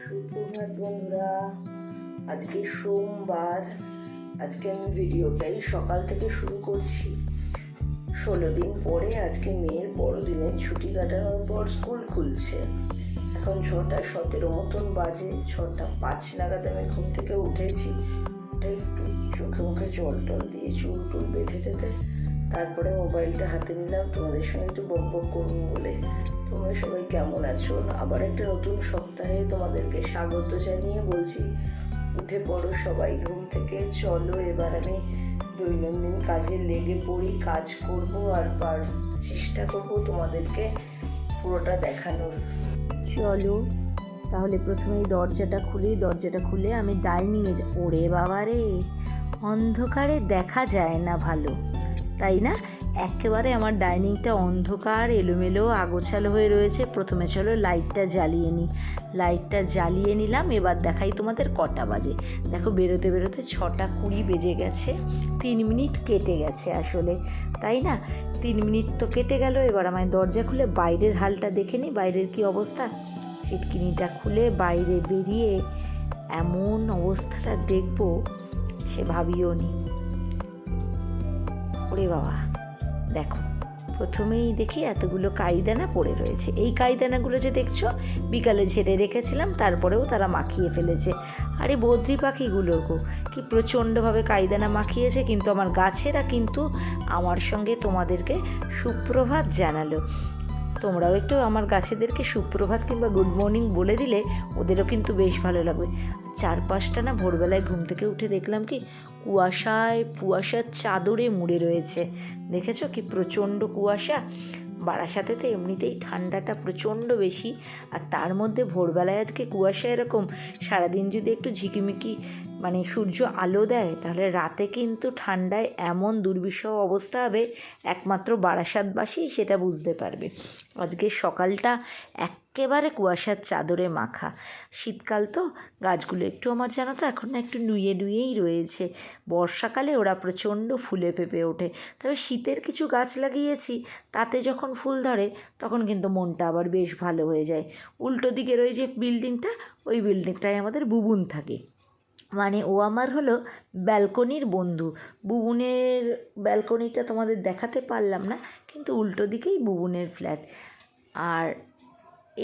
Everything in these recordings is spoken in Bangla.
সুপ্রভাত বন্ধুরা, আজকে সোমবার। আজকে আমি ভিডিওটাই সকাল থেকে শুরু করছি। 16 দিন পরে আজকে মেয়ের বড়দিনের ছুটি কাটানোর পর স্কুল খুলছে। এখন 6:17 মতন বাজে। 6:05 নাগাদ আমি ঘুম থেকে উঠেছি। একটু চোখে মুখে জল টল দিয়ে চুল টুল বেঁধে টেঁধে তারপরে মোবাইলটা হাতে নিলাম তোমাদের সঙ্গে একটু বক বক করবো বলে। তোমরা সবাই কেমন আছো? আবার একটা নতুন সপ্তাহে তোমাদেরকে স্বাগত জানিয়ে বলছি, উঠে পড়ো সবাই ঘুম থেকে। চলো এবার আমি দৈনন্দিন কাজে লেগে পড়ি, কাজ করব আর চেষ্টা করব তোমাদেরকে পুরোটা দেখানোর। চলো তাহলে প্রথমেই দরজাটা খুলে আমি ডাইনিংয়ে ওরে বাবা রে, অন্ধকারে দেখা যায় না ভালো, তাই না? একেবারে আমার ডাইনিংটা অন্ধকার, এলোমেলো আগোছালো হয়ে রয়েছে। প্রথমে চলো লাইটটা জ্বালিয়ে নিলাম। এবার দেখাই তোমাদের কটা বাজে। দেখো বেরোতে 6:20 বেজে গেছে। 3 মিনিট কেটে গেছে আসলে, তাই না? 3 মিনিট তো কেটে গেল। এবার আমায় দরজা খুলে বাইরের হালটা দেখে নিই, বাইরের কি অবস্থা। ছিটকিনিটা খুলে বাইরে বেরিয়ে এমন অবস্থাটা দেখবো সে ভাবিও নি। ওরে বাবা, দেখো প্রথমেই দেখি এতগুলো কাইদানা পড়ে রয়েছে। এই কাইদানাগুলো যে দেখছো বিকালে ঝেড়ে রেখেছিলাম, তারপরেও তারা মাখিয়ে ফেলেছে। আরে বদ্রি পাখিগুলো কি প্রচণ্ডভাবে কাইদানা মাখিয়েছে। কিন্তু আমার গাছেরা কিন্তু আমার সঙ্গে তোমাদেরকে সুপ্রভাত জানালো। তোমরাও একটু আমার গাছেদেরকে সুপ্রভাত কিংবা গুড মর্নিং বলে দিলে ওদেরও কিন্তু বেশ ভালো লাগবে। চারপাশটা না ভোরবেলায় ঘুম থেকে উঠে দেখলাম কি কুয়াশার চাদরে মুড়ে রয়েছে। দেখেছো কি প্রচণ্ড কুয়াশা। বারাসাতে তো এমনিতেই ঠান্ডাটা প্রচণ্ড বেশি, আর তার মধ্যে ভোরবেলায় আজকে কুয়াশা এরকম। সারাদিন যদি একটু ঝিকিমিকি সূর্য আলো দেয়, তাহলে রাতে কিন্তু ঠান্ডায় এমন দুর্বিষহ অবস্থা হবে, একমাত্র বারাসাতবাসী সেটা বুঝতে পারবে। আজকে সকালটা একেবারে কুয়াশার চাদরে মাখা। শীতকাল তো, গাছগুলো একটু আমার জানো তো এখন না একটু নুয়েই রয়েছে। বর্ষাকালে ওরা প্রচণ্ড ফুলে ফেঁপে ওঠে। তবে শীতের কিছু গাছ লাগিয়েছি, তাতে যখন ফুল ধরে তখন কিন্তু মনটা আবার বেশ ভালো হয়ে যায়। উল্টো দিকে রয়েছে বিল্ডিংটা, ওই বিল্ডিংটায় আমাদের বুবুন থাকে। ও আমার হলো ব্যালকনির বন্ধু। বুবুনের ব্যালকনিটা তোমাদের দেখাতে পারলাম না, কিন্তু উল্টো দিকেই বুবুনের ফ্ল্যাট। আর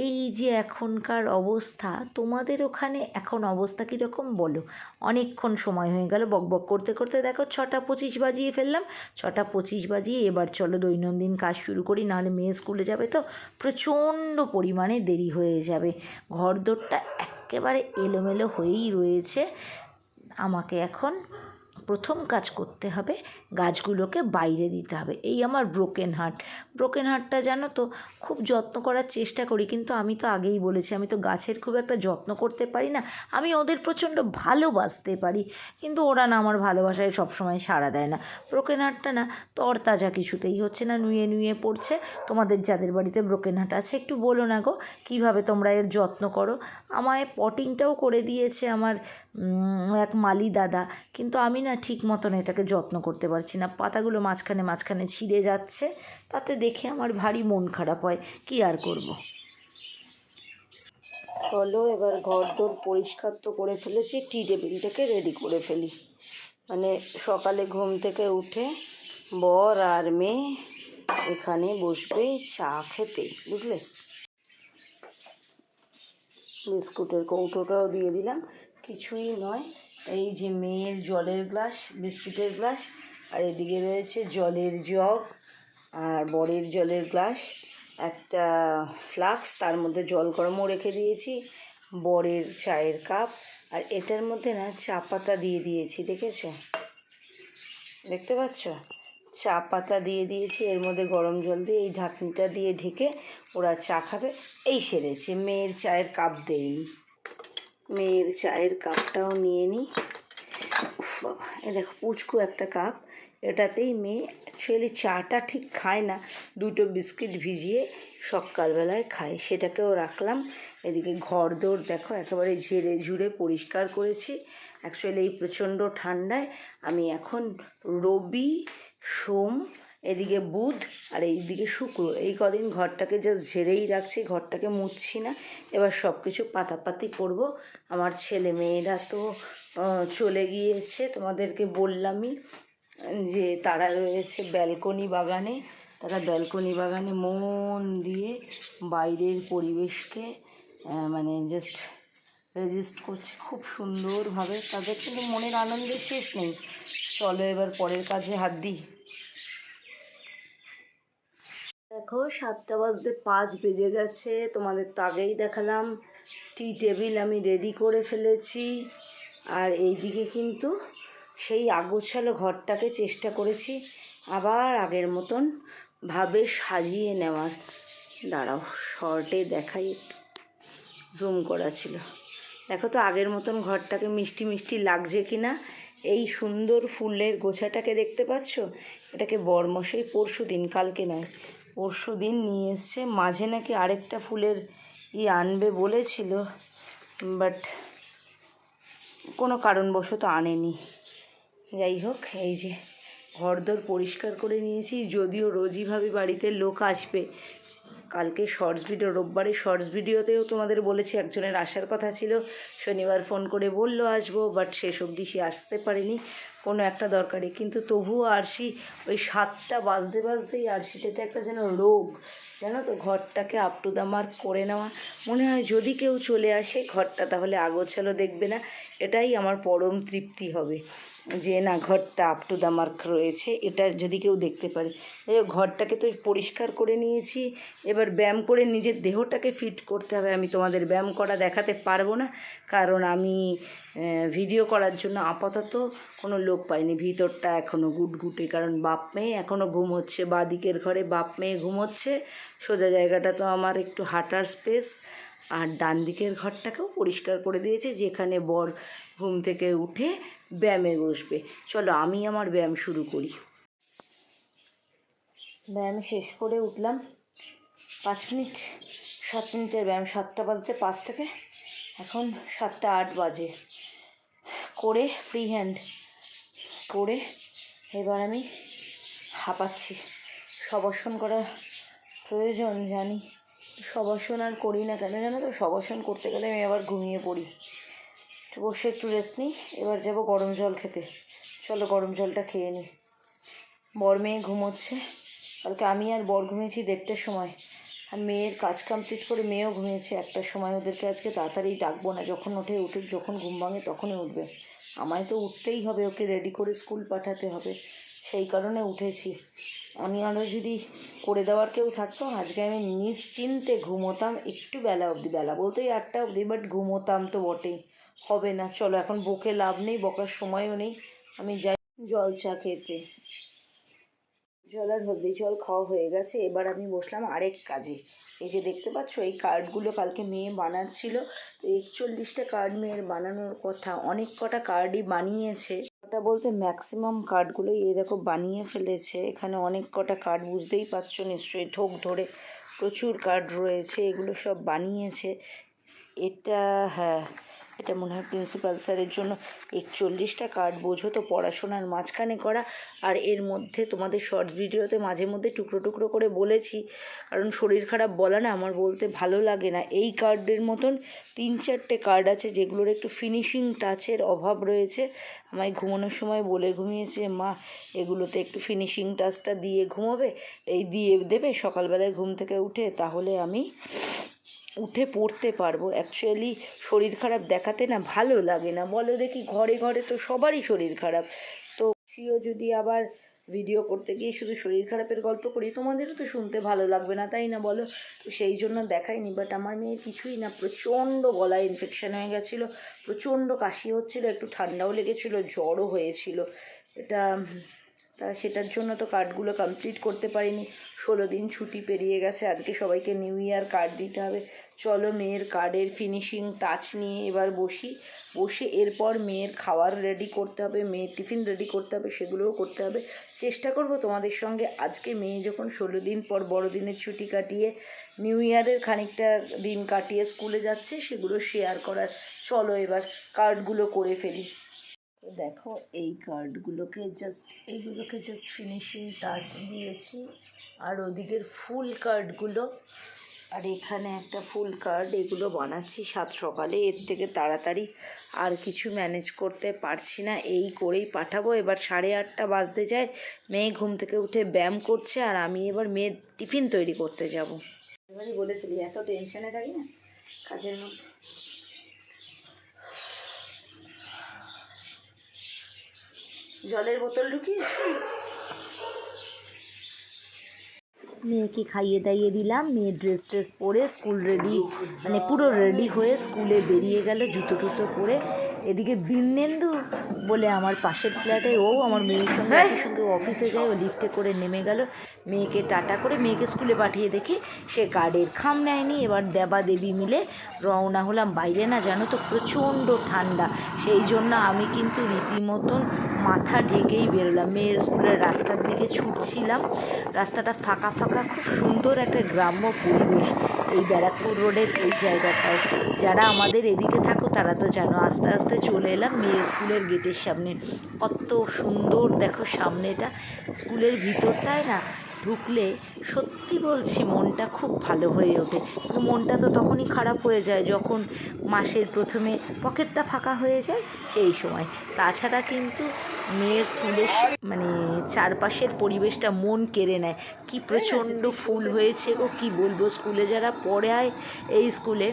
এই যে এখনকার অবস্থা, তোমাদের ওখানে এখন অবস্থা কীরকম বলো? অনেকক্ষণ সময় হয়ে গেল বকবক করতে করতে। দেখো 6:25 বাজিয়ে ফেললাম। 6:25 বাজিয়ে এবার চলো দৈনন্দিন কাজ শুরু করি, নাহলে মেয়ে স্কুলে যাবে তো প্রচণ্ড পরিমাণে দেরি হয়ে যাবে। ঘরদোরটা একেবারে এলোমেলো হয়েই রয়েছে। আমাকে এখন প্রথম কাজ করতে হবে, গাছগুলোকে বাইরে দিতে হবে। এই আমার ব্রোকেন হার্টটা জানো তো, খুব যত্ন করার চেষ্টা করি, কিন্তু আমি তো আগেই বলেছি আমি তো গাছের খুব একটা যত্ন করতে পারি না। আমি ওদের প্রচণ্ড ভালোবাসতে পারি, কিন্তু ওরা না আমার ভালোবাসায় সবসময় সাড়া দেয় না। ব্রোকেন হার্টটা না তরতাজা কিছুতেই হচ্ছে না, নুয়ে পড়ছে। তোমাদের যাদের বাড়িতে ব্রোকেন হার্ট আছে একটু বলো না গো, কীভাবে তোমরা এর যত্ন করো। আমায় পটিংটাও করে দিয়েছে আমার এক মালি দাদা, কিন্তু আমি না ঠিক মতন এটাকে যত্ন করতে পারছি না। পাতাগুলো মাঝখানে ছিঁড়ে যাচ্ছে, তাতে দেখে আমার ভারী মন খারাপ হয়। কি আর করব। চলো এবার ঘরদোর পরিষ্কার তো করে ফেলেছি, টি টেবিলটাকে রেডি করে ফেলি। সকালে ঘুম থেকে উঠে বর আর মেয়ে এখানে বসবে চা খেতে, বুঝলে। বিস্কুটের কৌটোটাও দিয়ে দিলাম। কিছুই নয়, এই যে মেয়ের জলের গ্লাস, বিস্কুটের গ্লাস, আর এদিকে রয়েছে জলের জগ, আর বরের জলের গ্লাস, একটা ফ্লাক্স, তার মধ্যে জল গরমও রেখে দিয়েছি, বরের চায়ের কাপ, আর এটার মধ্যে না চা পাতা দিয়ে দিয়েছি। দেখতে পাচ্ছ? চা পাতা দিয়ে দিয়েছি এর মধ্যে গরম জল দিয়ে। এই ঢাকনিটা দিয়ে ঢেকে ওরা চা খাবে। এই সেরেছে। মেয়ের চায়ের কাপ দেইনি, মেয়ের চায়ের কাপটাও নিয়ে নিই। বাবা, এ দেখো পুচকু একটা কাপ, এটাতেই মেয়ে অ্যাকচুয়ালি চাটা ঠিক খায় না, 2টো বিস্কিট ভিজিয়ে সকালবেলায় খায়, সেটাকেও রাখলাম। এদিকে ঘরদোর দেখো একেবারে ঝেড়ে ঝুড়ে পরিষ্কার করেছি। অ্যাকচুয়ালি এই প্রচণ্ড ঠান্ডায় আমি এখন রবি, সোম, এদিকে বুধ আর এইদিকে শুক্র, এই কদিন ঘরটাকে জাস্ট ঝেড়েই রাখছি, ঘরটাকে মুছছি না। এবার সব কিছু পাতাপাতি করব। আমার ছেলে মেয়েরা তো চলে গিয়েছে, তোমাদেরকে বললামই যে তারা রয়েছে ব্যালকনি বাগানে। তারা ব্যালকনি বাগানে মন দিয়ে বাইরের পরিবেশকে মানে জাস্ট রেজিস্ট করছে খুব সুন্দরভাবে। তাদের কিন্তু মনের আনন্দের শেষ নেই। চলো এবার পরের কাজে হাত দিই। দেখো 7:05 বেজে গেছে, তোমাদের তো আগেই দেখালাম। টি টেবিল আমি রেডি করে ফেলেছি। আর এইদিকে কিন্তু সেই আগোছালো ঘরটাকে চেষ্টা করেছি আবার আগের মতন ভাবে সাজিয়ে নেওয়ার। দাঁড়াও, শর্টে দেখাই, জুম করা ছিল। দেখো তো আগের মতন ঘরটাকে মিষ্টি মিষ্টি লাগছে কি না। এই সুন্দর ফুলের গোছাটাকে দেখতে পাচ্ছ? এটাকে বরমশাই পরশুদিন, কালকে নয়, পরশুদিন নিয়ে এসছে। মাঝে নাকি আরেকটা ফুলের আনবে বলেছিল, বাট কোনো কারণবশত আনেনি। যাই হোক, এই যে ঘরদোর পরিষ্কার করে নিয়েছি, যদিও রোজই ভাবি বাড়িতে লোক আসবে। কালকে শর্টস ভিডিও, রোববারে শর্টস ভিডিওতেও তোমাদের বলেছি একজনের আসার কথা ছিল, শনিবার ফোন করে বললো আসবো, বাট শেষ অবধি সে আসতে পারেনি কোনো একটা দরকারে। কিন্তু তবুও আরশি ওই 7টা বাজতে বাজতেই আরশিটাতে একটা যেন রোগ, জানো তো, ঘরটাকে আপ টু দ্য মার্ক করে নেওয়া। মনে হয় যদি কেউ চলে আসে ঘরটা তাহলে আগোছালো দেখবে না, এটাই আমার পরম তৃপ্তি হবে, যে না ঘরটা আপ টু দ্য মার্ক রয়েছে, এটা যদি কেউ দেখতে পারে। ঘরটাকে তো পরিষ্কার করে নিয়েছি, এবার ব্যায়াম করে নিজের দেহটাকে ফিট করতে হবে। আমি তোমাদের ব্যায়াম করা দেখাতে পারবো না, কারণ আমি ভিডিও করার জন্য আপাতত কোনো লোক পাইনি। ভিতরটা এখনও গুটগুটে, কারণ বাপ মেয়ে এখনও ঘুমোচ্ছে। বাদিকের ঘরে বাপ মেয়ে ঘুমোচ্ছে, সোজা জায়গাটা তো আমার একটু হাঁটার স্পেস। আর ডান দিকের ঘরটাকেও পরিষ্কার করে দিয়েছে, যেখানে বর ঘুম থেকে উঠে ব্যায়ামে বসবে। চলো আমি আমার ব্যায়াম শুরু করি। ব্যায়াম শেষ করে উঠলাম, 5 মিনিট 7 মিনিটের ব্যায়াম। 7টা বাজতে 5 থেকে এখন 7:08 বাজে। করে ফ্রি হ্যান্ড করে এবার আমি হাঁপাচ্ছি। শবাসন করা প্রয়োজন জানি, শবাসন আর করি না কেন জানো তো? শবাসন করতে গেলে আমি আবার ঘুমিয়ে পড়ি। বসে একটু রেস্ট নিই, এবার যাব গরম জল খেতে। চলো গরম জলটা খেয়ে নিই। বর মেয়ে ঘুমোচ্ছে, কালকে আমি আর বর ঘুমিয়েছি 1:30টার সময়, আর মেয়ের কাজ কমপ্লিট করে মেয়েও ঘুমিয়েছে 1টার সময়। ওদেরকে আজকে তাড়াতাড়ি ডাকবো না, যখন উঠুক, যখন ঘুম ভাঙে তখনই উঠবে। আমায় তো উঠতেই হবে, ওকে রেডি করে স্কুল পাঠাতে হবে, সেই কারণে উঠেছি। আমি আরও যদি করে দেওয়ার কেউ থাকতো আজকে আমি নিশ্চিন্তে ঘুমোতাম একটু বেলা অবধি, বেলা বলতেই 8টা অবধি, বাট ঘুমোতাম তো বটেই। হবে না, চলো এখন বকে লাভ নেই, বকার সময়ও নেই, আমি যাই জল চা খেতে। জল আর হলদি জল খাওয়া হয়ে গেছে, এবার আমি বসলাম আরেক কাজে। এই যে দেখতে পাচ্ছ, এই কার্ডগুলো কালকে মেয়ে বানাচ্ছিল, তো 41টা কার্ড মেয়ের বানানোর কথা, অনেক কটা কার্ডই বানিয়েছে। ওটা বলতে ম্যাক্সিমাম কার্ডগুলোই এই দেখো বানিয়ে ফেলেছে। এখানে অনেক কটা কার্ড, বুঝতেই পারছো নিশ্চয়ই, ঠোক ধরে প্রচুর কার্ড রয়েছে, এগুলো সব বানিয়েছে। এটা হ্যাঁ, এটা মনে হয় প্রিন্সিপাল স্যারের জন্য। 41টা কার্ড, বোঝো তো, পড়াশোনার মাঝখানে করা। আর এর মধ্যে তোমাদের শর্টস ভিডিওতে মাঝে মধ্যে টুকরো টুকরো করে বলেছি, কারণ শরীর খারাপ বলা না আমার বলতে ভালো লাগে না। এই কার্ডের মতন 3-4টে কার্ড আছে যেগুলোর একটু ফিনিশিং টাচের অভাব রয়েছে। আমায় ঘুমানোর সময় বলে ঘুমিয়েছে, মা এগুলোতে একটু ফিনিশিং টাচটা দিয়ে ঘুমোবে, এই দিয়ে দেবে সকালবেলায় ঘুম থেকে উঠে, তাহলে আমি উঠে পড়তে পারবো। অ্যাকচুয়ালি শরীর খারাপ দেখাতে না ভালো লাগে না, বলো দেখি, ঘরে ঘরে তো সবারই শরীর খারাপ। তো সেও যদি আবার ভিডিও করতে গিয়ে শুধু শরীর খারাপের গল্প করি, তোমাদেরও তো শুনতে ভালো লাগবে না, তাই না বলো? তো সেই জন্য দেখাইনি। বাট আমার মেয়ের কিছুই না, প্রচণ্ড গলায় ইনফেকশান হয়ে গেছিলো, প্রচণ্ড কাশি হচ্ছিলো, একটু ঠান্ডাও লেগেছিলো, জ্বরও হয়েছিল। এটা সেটার জন্য তো কার্ডগুলো কমপ্লিট করতে পারিনি। 16 দিন ছুটি পেরিয়ে গেছে, আজকে সবাইকে নিউ ইয়ার কার্ড দিতে হবে। চলো মেয়ের কার্ডের ফিনিশিং টাচ নিয়ে এবার বসে এরপর মেয়ের খাবার রেডি করতে হবে, মেয়ের টিফিন রেডি করতে হবে, সেগুলোও করতে হবে। চেষ্টা করব তোমাদের সঙ্গে আজকে মেয়ে যখন 16 দিন পর বড়দিনের ছুটি কাটিয়ে নিউ ইয়ারের খানিকটা দিন কাটিয়ে স্কুলে যাচ্ছে, সেগুলো শেয়ার করার। চলো এবার কার্ডগুলো করে ফেলি। তো দেখো এইগুলোকে জাস্ট ফিনিশিং টাচ দিয়েছি। আর ওদিকের ফুল কার্ডগুলো, আর এখানে একটা ফুল কার্ড, এগুলো বানাচ্ছি সাত সকালে। এর থেকে তাড়াতাড়ি আর কিছু ম্যানেজ করতে পারছি না, এই করেই পাঠাবো। এবার 8:30 বাজতে যায়, মেয়ে ঘুম থেকে উঠে ব্যায়াম করছে, আর আমি এবার মেয়ের টিফিন তৈরি করতে যাব। এবারই বলেছিলি এত টেনশনে থাকি না কাজের মধ্যে। জলের বোতল ঢুকিয়ে মেয়েকে খাইয়ে দাইয়ে দিলাম। মেয়ে ড্রেস পরে স্কুল রেডি, মানে পুরো রেডি হয়ে স্কুলে বেরিয়ে গেল জুতো টুতো পরে। এদিকে বীরনেন্দু বলে আমার পাশের ফ্ল্যাটে, ও আমার মেয়ের সঙ্গে একই সঙ্গে অফিসে যায়, ও লিফটে করে নেমে গেল। মেয়েকে টাটা করে মেয়েকে স্কুলে পাঠিয়ে দেখি সে কার্ডের খাম নেয়নি। এবার দেবা দেবী মিলে রওনা হলাম। বাইরে না জানো তো প্রচণ্ড ঠান্ডা, সেই জন্য আমি কিন্তু রীতিমতন মাথা ঢেকেই বেরোলাম। মেয়ের স্কুলের রাস্তার দিকে ছুটছিলাম। রাস্তাটা ফাঁকা ফাঁকা, খুব সুন্দর একটা গ্রাম্য পরিবেশ এই ব্যারাকপুর রোডের এই জায়গাটায়। যারা আমাদের এদিকে থাকো তারা তো জানো। আস্তে আস্তে চলে এলাম মেয়ের স্কুলের গেটের সামনে। কত সুন্দর দেখো সামনেটা। স্কুলের ভিতরটায় না ঢুকলে সত্যি বলছি মনটা খুব ভালো হয়ে ওঠে। কিন্তু মনটা তো তখনই খারাপ হয়ে যায় যখন মাসের প্রথমে পকেটটা ফাঁকা হয়ে যায়, সেই সময়। তাছাড়া কিন্তু মেয়ের স্কুলের মানে চারপাশের পরিবেশটা মন কেড়ে নেয়। কি প্রচণ্ড ফুল হয়েছে গো, কী বলবো। স্কুলে যারা পড়ায় এই স্কুলে,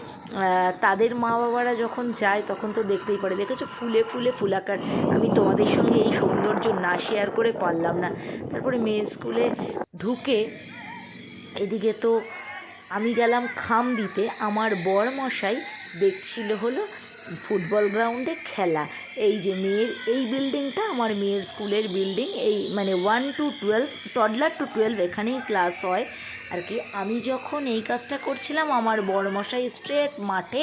তাদের মা বাবারা যখন যায় তখন তো দেখতেই পারে। দেখেছো ফুলে ফুলে ফুলাকার। আমি তোমাদের সঙ্গে এই সৌন্দর্য না শেয়ার করে পারলাম না। তারপরে মেয়ের স্কুলে ঢুকে এদিকে তো আমি গেলাম খাম দিতে। আমার বর মশাই দেখছিল হলো ফুটবল গ্রাউন্ডে খেলা। এই যে মেয়ের এই বিল্ডিংটা আমার মেয়ের স্কুলের বিল্ডিং, এই মানে 1 to 12, টডলার টু 12 এখানেই ক্লাস হয় আর কি। আমি যখন এই কাজটা করছিলাম, আমার বড়মশাই স্ট্রেট মাঠে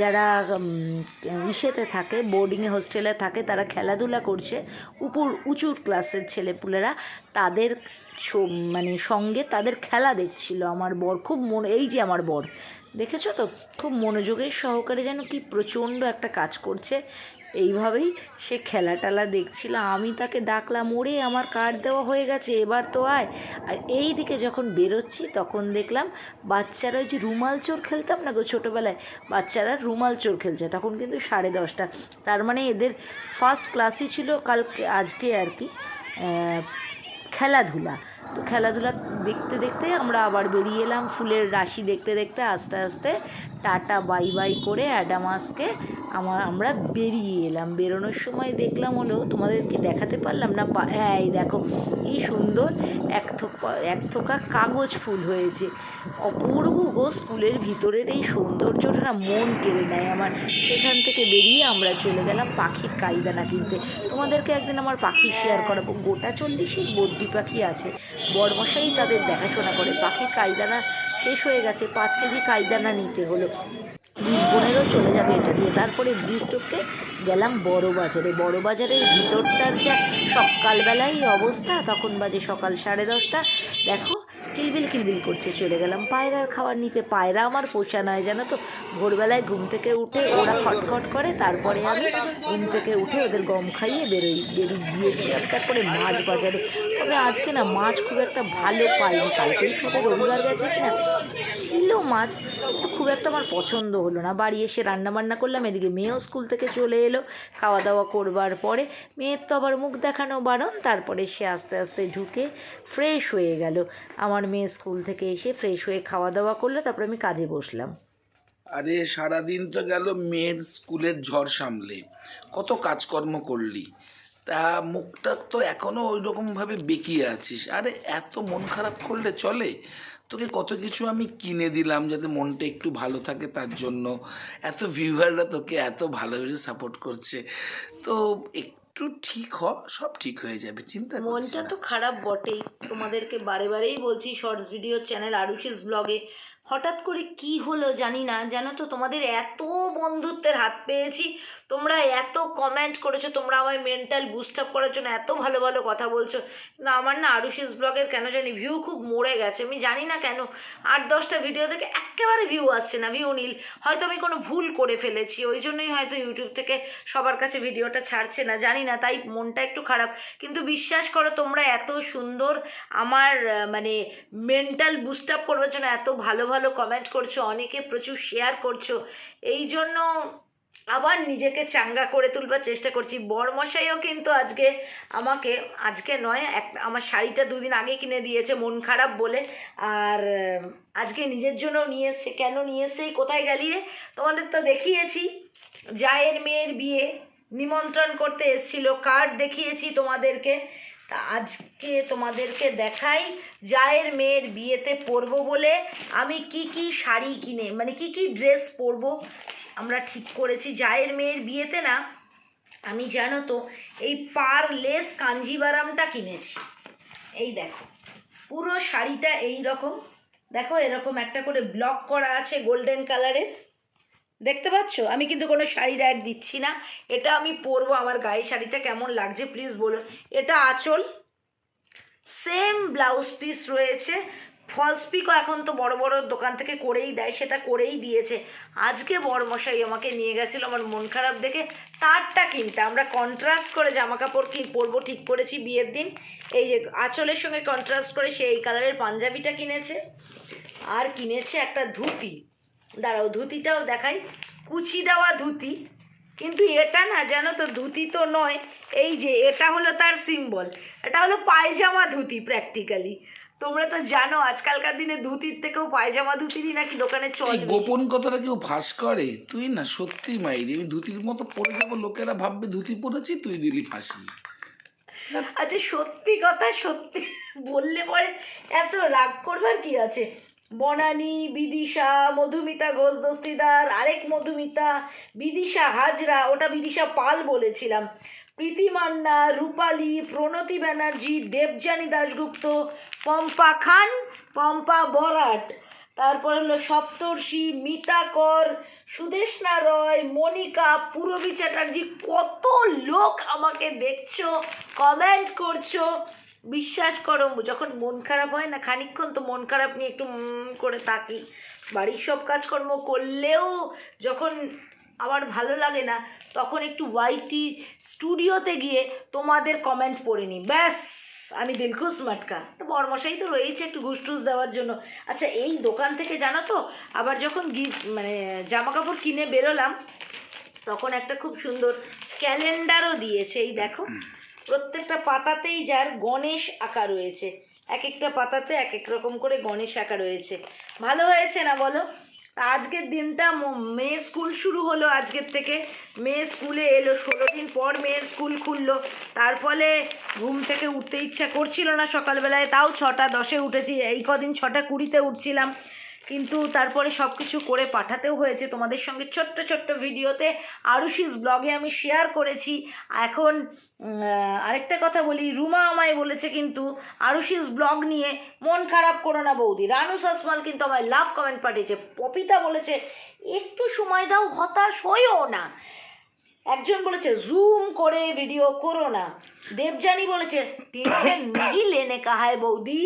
যারা ইসেতে থাকে, বোর্ডিংয়ে হোস্টেলে থাকে, তারা খেলাধুলা করছে, উঁচু ক্লাসের ছেলেপুলেরা, তাদের মানে সঙ্গে তাদের খেলা দেখছিল আমার বর। খুব এই যে আমার বর, দেখেছো তো, খুব মনোযোগের সহকারে যেন কি প্রচণ্ড একটা কাজ করছে। এইভাবেই সে খেলা টেলা দেখছিল। আমি তাকে ডাকলাম, ওরে আমার কার্ড দেওয়া হয়ে গেছে, এবার তো আয়। আর এই দিকে যখন বেরোচ্ছি তখন দেখলাম বাচ্চারা, ওই যে রুমাল চোর খেলতাম না গো ছোটোবেলায়, বাচ্চারা রুমাল চোর খেলছে। তখন কিন্তু 10:30, তার মানে এদের ফার্স্ট ক্লাসই ছিল আজকে আর কি খেলাধুলা। তো খেলাধুলা দেখতে দেখতে আমরা আবার বেরিয়ে এলাম। ফুলের রাশি দেখতে দেখতে আস্তে আস্তে টাটা বাই বাই করে অ্যাডামাসকে আমরা বেরিয়ে এলাম। বেরোনোর সময় দেখলাম হলো, তোমাদেরকে দেখাতে পারলাম না, এই দেখো কি সুন্দর এক থোকা কাগজ ফুল হয়েছে। অপূর্ব গো, স্কুলের ভিতরের এই সৌন্দর্যটা না মন কেড়ে নেয় আমার। সেখান থেকে বেরিয়ে আমরা চলে গেলাম পাখির কাইদানা কিনতে। তোমাদেরকে একদিন আমার পাখি শেয়ার করাবো। গোটা 40 বদ্রি পাখি আছে, বড়মশাই তাদের দেখাশোনা করে। পাখির কাইদানা শেষ হয়ে গেছে, 5 কেজি কাইদানা নিতে হলো। দিন 15 চলে যাবে এটা দিয়ে। তারপরে ব্রিজ টপকে গেলাম বড় বাজারে। বড় বাজারের ভিতরটার যা সকালবেলায় অবস্থা, তখন বাজে সকাল 10:30। দেখো কিলবিল কিলবিল করছে। চলে গেলাম পায়রার খাবার নিতে। পায়রা আমার পোষা নয় জানো তো। ভোরবেলায় ঘুম থেকে উঠে ওরা খটখট করে, তারপরে আমি ঘুম থেকে উঠে ওদের গম খাইয়ে বেরিয়ে গিয়েছিলাম। তারপরে মাছ বাজারে, তবে আজকে না মাছ খুব একটা ভালো পাইনি। কালকেই সবে রবিবার গেছে কিনা, ছিল মাছ, কিন্তু খুব একটা আমার পছন্দ হলো না। বাড়ি এসে রান্নাবান্না করলাম। এদিকে মেয়েও স্কুল থেকে চলে এলো। খাওয়া দাওয়া করবার পরে মেয়ের তো আবার মুখ দেখানো বারণ। তারপরে সে আস্তে আস্তে ঢুকে ফ্রেশ হয়ে গেল। আমার মেয়ে স্কুল থেকে এসে ফ্রেশ হয়ে খাওয়া দাওয়া করলো, তারপরে আমি কাজে বসলাম। আরে সারাদিন তো গেল মেয়ের স্কুলের ঝড় সামলে, কত কাজকর্ম করলি, তা মুখটা তো এখনো ওই রকমভাবে বেঁকিয়ে আছিস। আরে এত মন খারাপ করলে চলে? তোকে কত কিছু আমি কিনে দিলাম যাতে মনটা একটু ভালো থাকে, তার জন্য এত ভিউয়াররা তোকে এত ভালোবেসে সাপোর্ট করছে। তো একটু ঠিক হ, সব ঠিক হয়ে যাবে, চিন্তা করিস মনটা না। তো খারাপ বটেই, তোমাদেরকে বারেই বলছি। শর্টস ভিডিও চ্যানেল আরুষিস ব্লগে হঠাৎ করে কি হলো জানি না, জানো তো, তোমাদের এত বন্ধুত্বের হাত পেয়েছি, তোমরা এত কমেন্ট করেছো, তোমরা আমায় মেন্টাল বুস্ট আপ করার জন্য এত ভালো ভালো কথা বলছো, কিন্তু আমার না আরুষিস ব্লগের কেন জানি ভিউ খুব মরে গেছে। আমি জানি না কেন, 8-10টা ভিডিও থেকে একেবারে ভিউ আসছে না, ভিউ নীল। হয়তো আমি কোনো ভুল করে ফেলেছি, ওই জন্যই হয়তো ইউটিউব থেকে সবার কাছে ভিডিওটা ছাড়ছে না, জানি না, তাই মনটা একটু খারাপ। কিন্তু বিশ্বাস করো, তোমরা এত সুন্দর আমার মানে মেন্টাল বুস্ট আপ করবার জন্য এত ভালো ভালো কমেন্ট করছো, অনেকে প্রচুর শেয়ার করছো, এই জন্য আবার নিজেকে চাঙ্গা করে তুলবার চেষ্টা করছি। বরমশাইও কিন্তু আমাকে আজকে নয়, আমার শাড়িটা 2 দিন আগে কিনে দিয়েছে মন খারাপ বলে, আর আজকে নিজের জন্য নিয়ে এসছে। কেন নিয়ে এসছে? কোথায় গেলি রে? তোমাদের তো দেখিয়েছি, জায়ের মেয়ের বিয়ে নিমন্ত্রণ করতে এসেছিল, কার্ড দেখিয়েছি তোমাদেরকে। তা আজকে তোমাদেরকে দেখাই জায়ের মেয়ের বিয়েতে পরবো বলে আমি কি কি শাড়ি কিনে, মানে কি কি ড্রেস পরবো আমরা ঠিক করেছি। জায়ের মেয়ের বিয়েতে না আমি জানো তো এই পারলেস কাঞ্জিবারামটা কিনেছি। এই দেখো পুরো শাড়িটা এই রকম, দেখো এরকম একটা করে ব্লক করা আছে গোল্ডেন কালারের, দেখতে পাচ্ছ? আমি কিন্তু কোনো শাড়ির অ্যাড দিচ্ছি না, এটা আমি পরবো। আমার গায়ে শাড়িটা কেমন লাগছে প্লিজ বলো। এটা আঁচল, সেম ব্লাউজ পিস রয়েছে, ফলস পিকও এখন তো বড় বড় দোকান থেকে করেই দেয়, সেটা করেই দিয়েছে। আজকে বড়মশাই আমাকে নিয়ে গেছিলো আমার মন খারাপ দেখে তারটা কিনতে। আমরা কন্ট্রাস্ট করে জামা কাপড় পরবো ঠিক করেছি বিয়ের দিন। এই যে আঁচলের সঙ্গে কন্ট্রাস্ট করে সে এই কালারের পাঞ্জাবিটা কিনেছে, আর কিনেছে একটা ধুতি। দাঁড়াও ধুতিটাও দেখাই, কুচি দেওয়া ধুতি, কিন্তু এটা না জানো তো ধুতি তো নয়, এই যে এটা হলো তার সিম্বল, এটা হলো পায়জামা ধুতি প্র্যাকটিক্যালি। তোমরা তো জানো আজকালকার দিনে ধুতির থেকেও পায়জামা ধুতিরই নাকি দোকানে এই চলে। গোপন কথাটা কেউ ফাঁস করে? তুই না সত্যি মাইরি, আমি ধুতির মতো পরে যাবো, লোকেরা ভাববে ধুতি পরেছি, তুই দিলি ফাঁসি। আচ্ছা সত্যি কথা সত্যি বললে পরে এত রাগ করবার কি আছে? বনানী, বিদিশা, মধুমিতা ঘোষ দস্তিদার, আরেক মধুমিতা, বিদিশা হাজরা, ওটা বিদিশা পাল বলেছিলাম, প্রীতি মান্না, রূপালী, প্রণতি ব্যানার্জি, দেবযানী দাশগুপ্ত, পম্পা খান, পম্পা বরাট, তারপর হলো সপ্তর্ষি, মিতা কর, সুদেষ্ণা রয়, মনিকা, পূরবী চ্যাটার্জি। কত লোক আমাকে দেখছো, কমেন্ট করছো। বিশ্বাস করো যখন মন খারাপ হয় না, খানিকক্ষণ তো মন খারাপ নিয়ে একটু করে তাকি, বাড়ির সব কাজকর্ম করলেও যখন আমার ভালো লাগে না, তখন একটু ওয়াইটি স্টুডিওতে গিয়ে তোমাদের কমেন্ট পড়ে নিই, ব্যাস আমি দিলখুশ মাটকা। তো বড়মশাই তো রয়েছে একটু ঘুষ টুস দেওয়ার জন্য। আচ্ছা এই দোকান থেকে জানো তো আবার যখন মানে জামা কাপড় কিনে বেরোলাম, তখন একটা খুব সুন্দর ক্যালেন্ডারও দিয়েছে। এই দেখো প্রত্যেকটা পাতাতেই যার গণেশ আঁকা রয়েছে, এক একটা পাতাতে এক এক রকম করে গণেশ আঁকা রয়েছে। ভালো হয়েছে না বলো? আজকের দিনটা মেয়ের স্কুল শুরু হলো, আজকের থেকে মেয়ে স্কুলে এলো, 16 দিন পর মেয়ের স্কুল খুললো। তার ফলে ঘুম থেকে উঠতে ইচ্ছা করছিল না সকালবেলায়, তাও 6টা 10-এ উঠেছি। এই কদিন 6টা 20-তে উঠছিলাম, কিন্তু তারপরে সব কিছু করে পাঠাতেও হয়েছে তোমাদের সঙ্গে ছোট্ট ছোট্ট ভিডিওতে। আরুষিস ব্লগে আমি শেয়ার করেছি। এখন আরেকটা কথা বলি, রুমা আমায় বলেছে কিন্তু আরুষিস ব্লগ নিয়ে মন খারাপ করো না বৌদি। রানু সাসমাল কিন্তু আমায় লাভ কমেন্ট পাঠিয়েছে। পপিতা বলেছে একটু সময় দাও, হতাশ হইও না। একজন বলেছে জুম করে ভিডিও করো না। দেবযানী বলেছে টেনশন नहीं लेने का है বৌদি।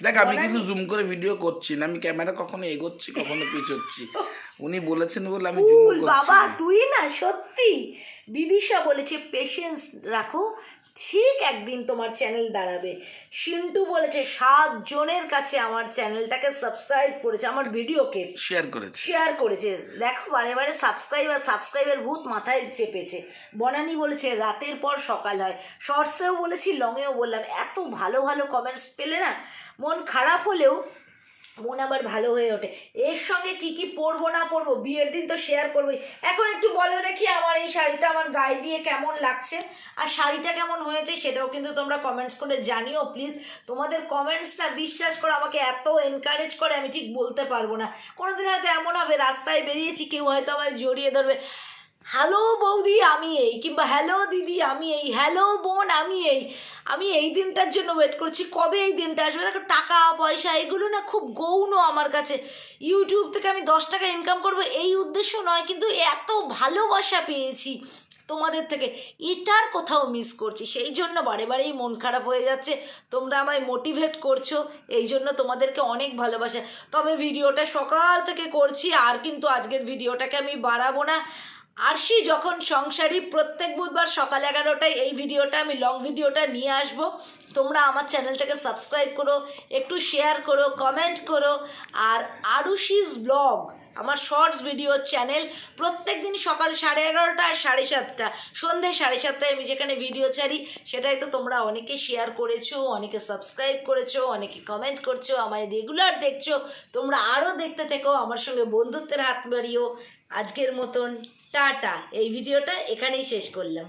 দেখ আমি কিন্তু জুম করে ভিডিও করছি না, আমি ক্যামেরা কখনো এগোচ্ছি কখনো পিছোচ্ছি, উনি বলেছেন বলে আমি জুম করছি। বাবা তুই না সত্যি। বিদিশা বলেছে পেশেন্স রাখো, ঠিক একদিন তোমার চ্যানেল দাঁড়াবে। সিন্টু বলেছে 7 জনের কাছে আমার চ্যানেলটাকে সাবস্ক্রাইব করেছে, আমার ভিডিওকে শেয়ার করেছে। দেখো বারে বারে সাবস্ক্রাইবের ভূত মাথায় চেপেছে। বনানী বলেছে রাতের পর সকাল হয়। শর্টসেও বলেছি, লংয়েও বললাম। এত ভালো ভালো কমেন্টস পেলে না মন খারাপ হলেও মন আবার ভালো হয়ে ওঠে। এর সঙ্গে কি কি পরবো না পরবো বিয়ের দিন তো শেয়ার করবোই। এখন একটু বলো দেখি আমার এই শাড়িটা আমার গায়ে দিয়ে কেমন লাগছে, আর শাড়িটা কেমন হয়েছে সেটাও কিন্তু তোমরা কমেন্টস করে জানিও প্লিজ। তোমাদের কমেন্টসটা বিশ্বাস করো আমাকে এত এনকারেজ করে আমি ঠিক বলতে পারবো না। কোনোদিন হয়তো এমন হবে রাস্তায় বেরিয়েছি, কেউ হয়তো আমায় জড়িয়ে ধরবে, হ্যালো বৌদি আমি এই, কিংবা হ্যালো দিদি আমি এই, হ্যালো বোন আমি এই দিনটার জন্য ওয়েট করছি, কবে এই দিনটা আসবে। দেখো টাকা পয়সা এগুলো না খুব গৌণ আমার কাছে। ইউটিউব থেকে আমি 10 টাকা ইনকাম করবো এই উদ্দেশ্য নয়, কিন্তু এত ভালোবাসা পেয়েছি, তোমাদের থেকে এটার কোথাও মিস করছি, সেই জন্য বারে বারেই মন খারাপ হয়ে যাচ্ছে। তোমরা আমায় মোটিভেট করছো, এই জন্য তোমাদেরকে অনেক ভালোবাসা। তবে ভিডিওটা সকাল থেকে করছি, আর কিন্তু আজকের ভিডিওটাকে আমি বাড়াবো না। আরশি যখন সংসারী প্রত্যেক বুধবার সকাল 11টায় এই ভিডিওটা আমি লং ভিডিওটা নিয়ে আসব। তোমরা আমার চ্যানেলটাকে সাবস্ক্রাইব করো, একটু শেয়ার করো, কমেন্ট করো। আর আরুষিস ব্লগ আমার শর্টস ভিডিও চ্যানেল, প্রত্যেক দিন সকাল 11:30 7:30 সন্ধে 7:30 আমি যেখানে ভিডিও ছাড়ি, সেটাই তো তোমরা অনেকে শেয়ার করেছো, অনেকে সাবস্ক্রাইব করেছো, অনেকে কমেন্ট করছো, আমায় রেগুলার দেখছো। তোমরা আরও দেখতে থেকো, আমার সঙ্গে বন্ধুত্বের হাত বাড়িও। আজকের মতন টাটা, এই ভিডিওটা এখানেই শেষ করলাম।